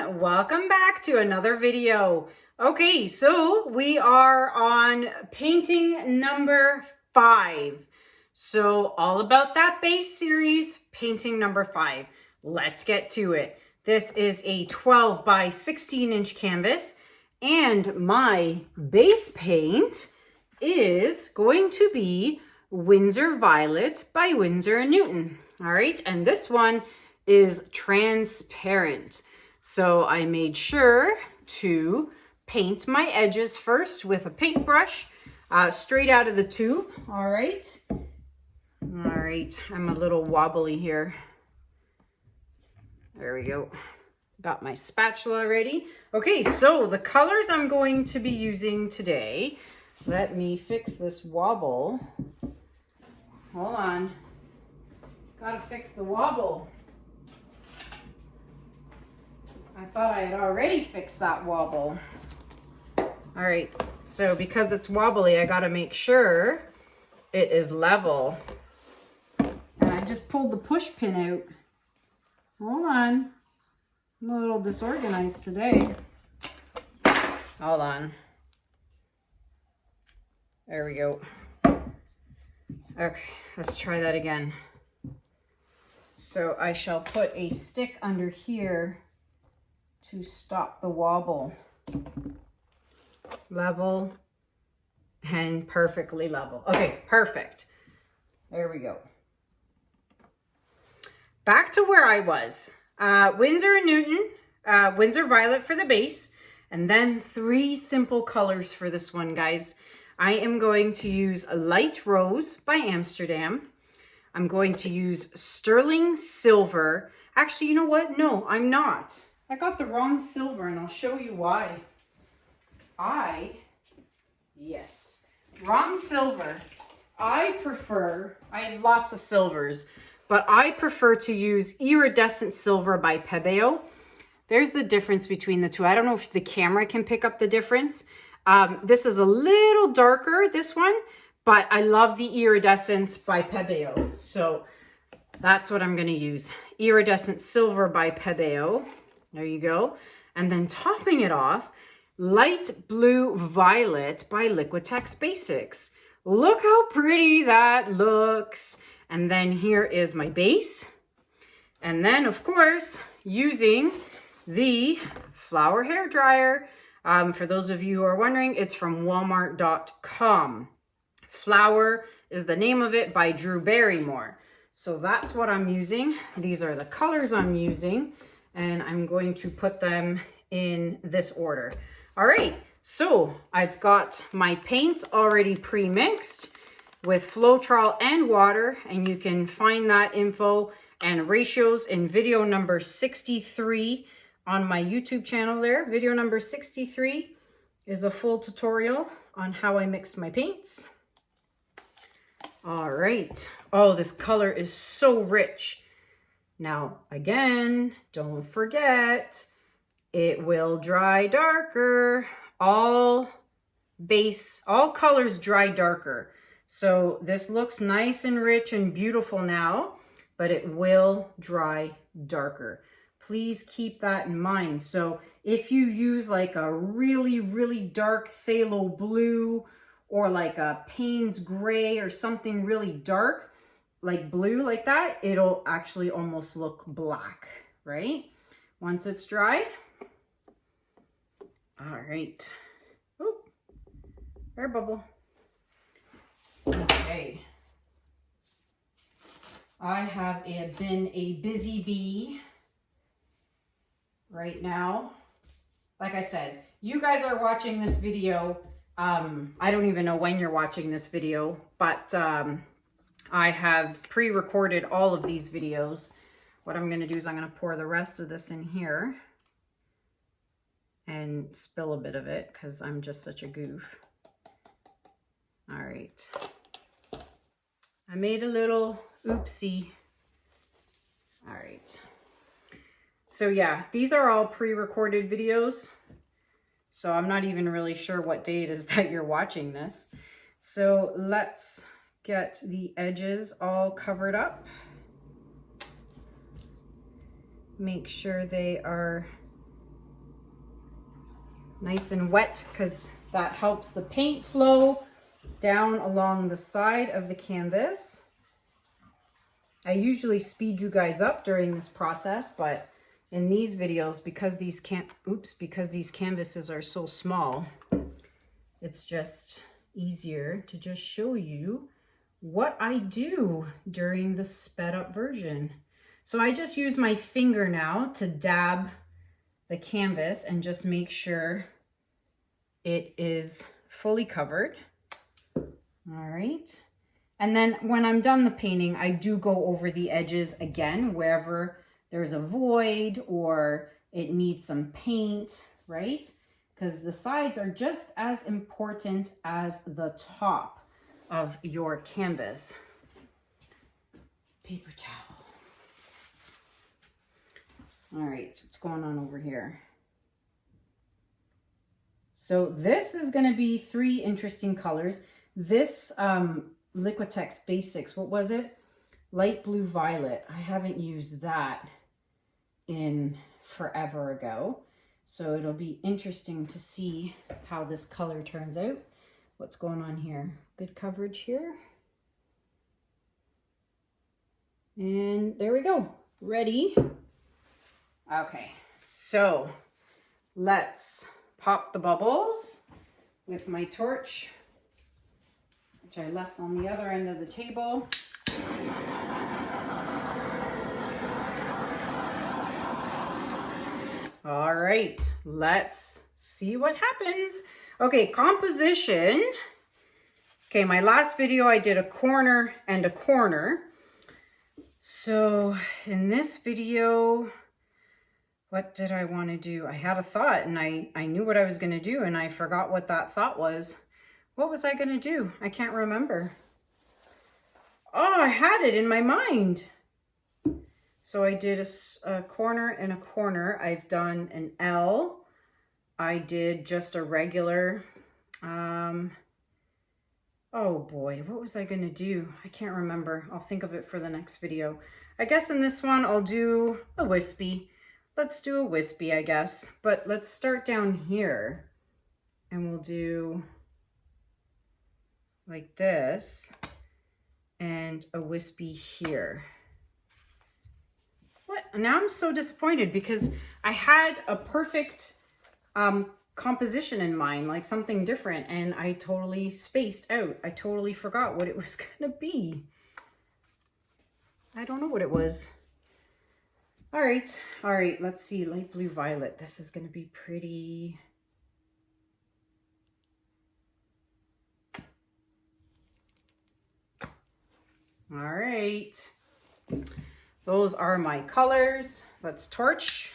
everyone, welcome back to another video. Okay, so we are on painting number 5. So all about that base series, painting number 5. Let's get to it. This is a 12 by 16 inch canvas, and my base paint is going to be Winsor Violet by Winsor & Newton. All right, and this one is transparent. So I made sure to paint my edges first with a paintbrush straight out of the tube. All right, I'm a little wobbly here. There we go. Got my spatula ready. Okay, so the colors I'm going to be using today, let me fix this wobble. Hold on. Gotta fix the wobble. I thought I had already fixed that wobble. All right, so because it's wobbly, I gotta make sure it is level. And I just pulled the push pin out. Hold on. I'm a little disorganized today. Hold on. There we go. Okay, let's try that again. So I shall put a stick under here to stop the wobble. Level and perfectly level. Okay, perfect. There we go. Back to where I was. Winsor & Newton, Winsor Violet for the base, and then 3 simple colors for this one, guys. I am going to use a Light Rose by Amsterdam. I'm going to use Sterling Silver. Actually, you know what? No, I'm not. I got the wrong silver, and I'll show you why. Yes, wrong silver. I have lots of silvers, but I prefer to use Iridescent Silver by Pebeo. There's the difference between the two. I don't know if the camera can pick up the difference. This is a little darker, this one, but I love the Iridescent by Pebeo. So that's what I'm going to use. Iridescent Silver by Pebeo. There you go. And then topping it off, Light Blue Violet by Liquitex Basics. Look how pretty that looks. And then here is my base. And then, of course, using the Flower Hair Dryer. For those of you who are wondering, it's from Walmart.com. Flower is the name of it, by Drew Barrymore. So that's what I'm using. These are the colors I'm using, and I'm going to put them in this order. All right, so I've got my paint already pre-mixed with Floetrol and water, and you can find that info and ratios in video number 63 on my YouTube channel there. Video number 63 is a full tutorial on how I mix my paints. All right. Oh, this color is so rich. Now, again, don't forget, it will dry darker. All colors dry darker. So this looks nice and rich and beautiful now, but it will dry darker. Please keep that in mind. So if you use like a really, really dark phthalo blue or like a Payne's gray or something really dark, like blue like that, it'll actually almost look black, right? Once it's dry. All right. Oh, air bubble. Okay. I have been a busy bee right now. Like I said, you guys are watching this video. I don't even know when you're watching this video, but I have pre-recorded all of these videos. What I'm going to do is I'm going to pour the rest of this in here and spill a bit of it because I'm just such a goof. All right. I made a little oopsie. All right. So yeah, these are all pre-recorded videos. So I'm not even really sure what day it is that you're watching this. So let's get the edges all covered up. Make sure they are nice and wet because that helps the paint flow down along the side of the canvas. I usually speed you guys up during this process, but in these videos, because these canvases are so small, it's just easier to just show you what I do during the sped up version. So I just use my finger now to dab the canvas and just make sure it is fully covered. All right. And then when I'm done the painting, I do go over the edges again, wherever there's a void or it needs some paint, right? Because the sides are just as important as the top of your canvas. Paper towel. All right, what's going on over here? So this is going to be 3 interesting colors. This Liquitex Basics, what was it? Light blue violet. I haven't used that in forever ago. So it'll be interesting to see how this color turns out. What's going on here? Good coverage here. And there we go. Ready. Okay, so let's pop the bubbles with my torch, which I left on the other end of the table. All right, let's see what happens. Okay, composition. Okay, my last video I did a corner and a corner. So in this video, what did I want to do? I had a thought and I knew what I was going to do and I forgot what that thought was. What was I going to do? I can't remember. Oh, I had it in my mind. So I did a corner and a corner. I've done an L. I did just a regular, oh boy, what was I going to do? I can't remember. I'll think of it for the next video. I guess in this one, I'll do a wispy. Let's do a wispy, I guess. But let's start down here and we'll do like this and a wispy here. What? Now I'm so disappointed because I had a perfect composition in mind, like something different, and I totally spaced out. I totally forgot what it was gonna be. I don't know what it was. All right, let's see, light blue violet. This is gonna be pretty. All right, those are my colors. Let's torch.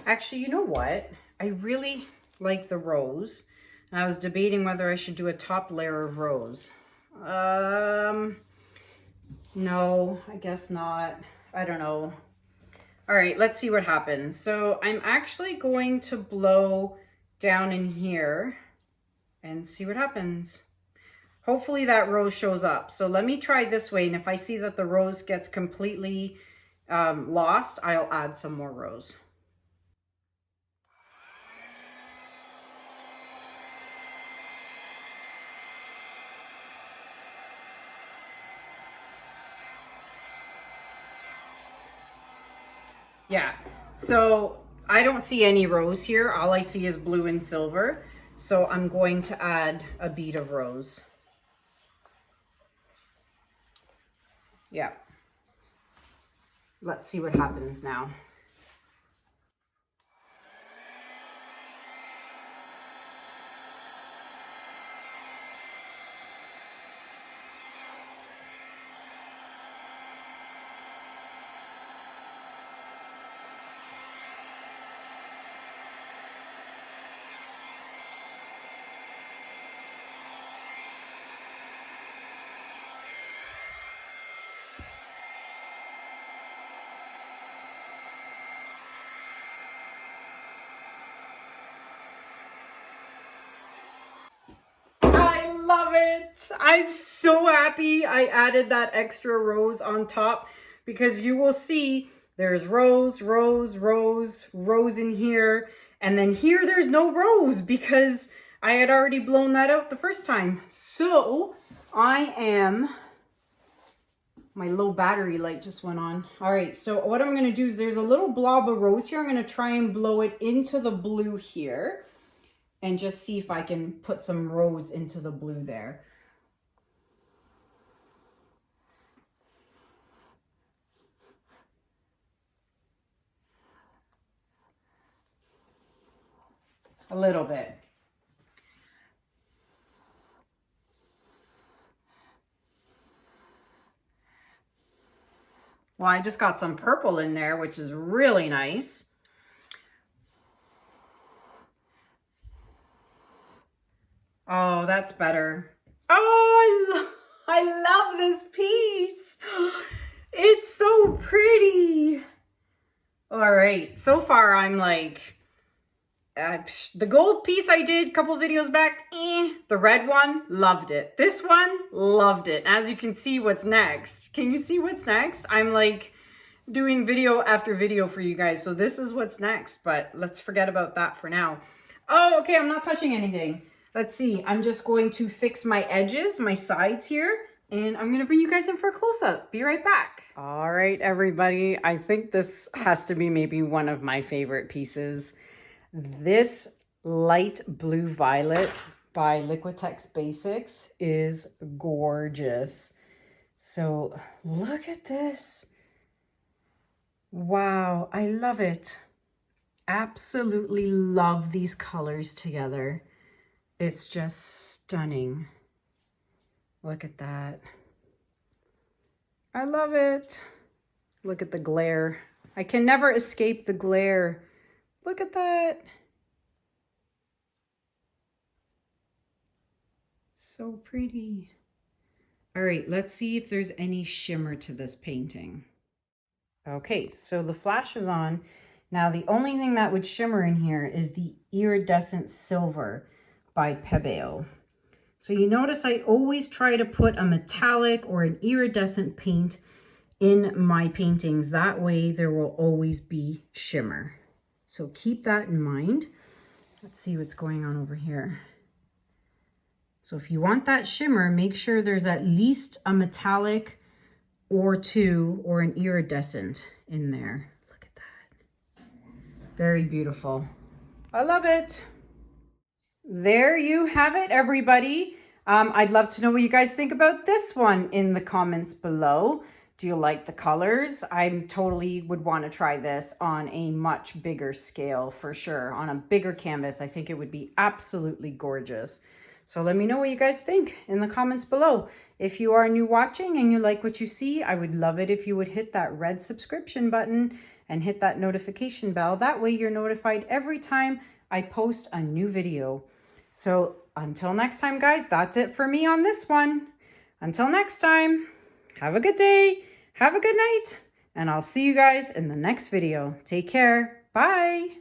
Actually, you know what? I really like the rose. And I was debating whether I should do a top layer of rose. No, I guess not. I don't know. All right, let's see what happens. So I'm actually going to blow down in here and see what happens. Hopefully that rose shows up. So let me try this way. And if I see that the rose gets completely lost, I'll add some more rose. Yeah, so I don't see any rose here. All I see is blue and silver. So I'm going to add a bead of rose. Yeah. Let's see what happens now. Love it. I'm so happy I added that extra rose on top because you will see There's rose, rose, rose, rose in here. And then here there's no rose because I had already blown that out the first time. So my low battery light just went on. All right, so what I'm gonna do is there's a little blob of rose here. I'm gonna try and blow it into the blue here and just see if I can put some rose into the blue there. A little bit. Well, I just got some purple in there, which is really nice. Oh, that's better. Oh, I love this piece. It's so pretty. All right, so far I'm like, the gold piece I did a couple videos back, the red one, loved it. This one, loved it. As you can see what's next. Can you see what's next? I'm like doing video after video for you guys. So this is what's next, but let's forget about that for now. Oh, okay, I'm not touching anything. Let's see, I'm just going to fix my edges, my sides here, and I'm gonna bring you guys in for a close-up. Be right back. All right, everybody, I think this has to be maybe one of my favorite pieces. This light blue violet by Liquitex Basics is gorgeous. So look at this. Wow, I love it. Absolutely love these colors together. It's just stunning. Look at that. I love it. Look at the glare. I can never escape the glare. Look at that. So pretty. All right, let's see if there's any shimmer to this painting. Okay, so the flash is on. Now the only thing that would shimmer in here is the iridescent silver by Pebeo. So you notice I always try to put a metallic or an iridescent paint in my paintings. That way there will always be shimmer. So keep that in mind. Let's see what's going on over here. So if you want that shimmer, make sure there's at least a metallic or two or an iridescent in there. Look at that. Very beautiful. I love it. There you have it, everybody. I'd love to know what you guys think about this one in the comments below. Do you like the colors? I totally would want to try this on a much bigger scale for sure. On a bigger canvas, I think it would be absolutely gorgeous. So let me know what you guys think in the comments below. If you are new watching and you like what you see, I would love it if you would hit that red subscription button and hit that notification bell. That way you're notified every time I post a new video. So until next time, guys, that's it for me on this one. Until next time, have a good day. Have a good night, and I'll see you guys in the next video. Take care. Bye.